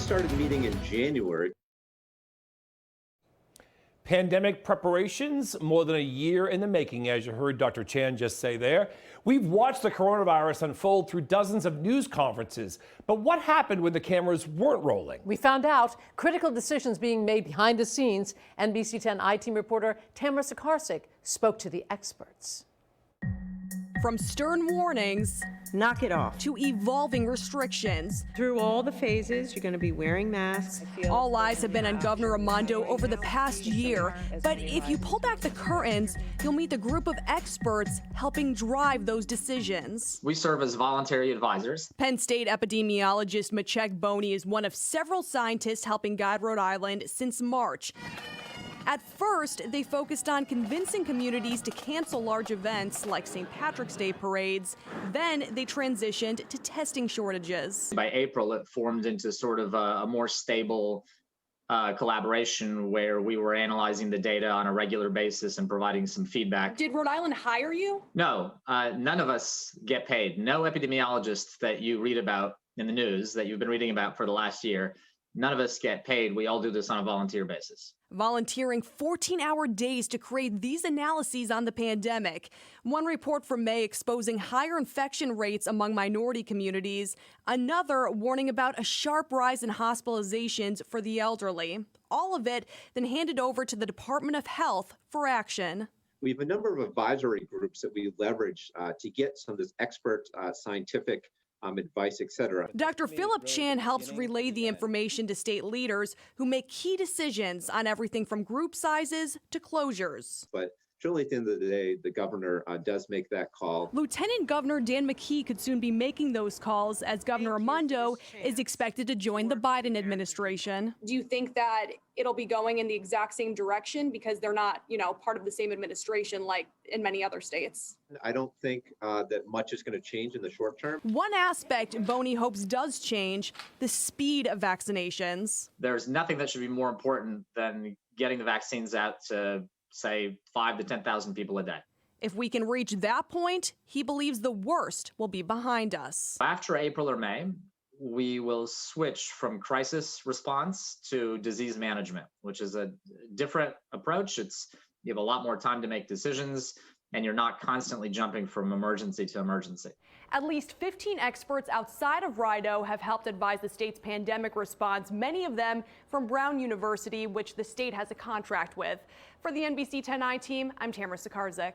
started meeting in January. Pandemic preparations more than a year in the making, as you heard Dr. Chan just say there. We've watched the coronavirus unfold through dozens of news conferences. But what happened when the cameras weren't rolling? We found out critical decisions being made behind the scenes. NBC 10 I-Team reporter Tamara Sakarsik spoke to the experts. From stern warnings, knock it off, to evolving restrictions. Through all the phases, you're going to be wearing masks. All eyes have been on Governor Raimondo over the past year. But if you pull back the curtains, you'll meet the group of experts helping drive those decisions. We serve as voluntary advisors. Penn State epidemiologist Maciek Boney is one of several scientists helping guide Rhode Island since March. At first, they focused on convincing communities to cancel large events like St. Patrick's Day parades. Then they transitioned to testing shortages. By April, it formed into sort of a more stable collaboration where we were analyzing the data on a regular basis and providing some feedback. Did Rhode Island hire you? No, none of us get paid. No epidemiologists that you read about in the news that you've been reading about for the last year. None of us get paid. We all do this on a volunteer basis. Volunteering 14-hour days to create these analyses on the pandemic. One report from May exposing higher infection rates among minority communities. Another warning about a sharp rise in hospitalizations for the elderly. All of it then handed over to the Department of Health for action. We have a number of advisory groups that we leverage to get some of this expert scientific advice, etc. Dr. Philip Chan helps relay the information to state leaders who make key decisions on everything from group sizes to closures. But generally, at the end of the day, the governor does make that call. Lieutenant Governor Dan McKee could soon be making those calls as Governor Raimondo is expected to join the Biden administration. Do you think that it'll be going in the exact same direction because they're not, part of the same administration like in many other states? I don't think that much is going to change in the short term. One aspect Boney hopes does change, the speed of vaccinations. There's nothing that should be more important than getting the vaccines out to, say, 5,000 to 10,000 people a day. If we can reach that point, he believes the worst will be behind us. After April or May, we will switch from crisis response to disease management, which is a different approach. You have a lot more time to make decisions, and you're not constantly jumping from emergency to emergency. At least 15 experts outside of RIDO have helped advise the state's pandemic response, many of them from Brown University, which the state has a contract with. For the NBC 10 I team, I'm Tamara Sakarsik.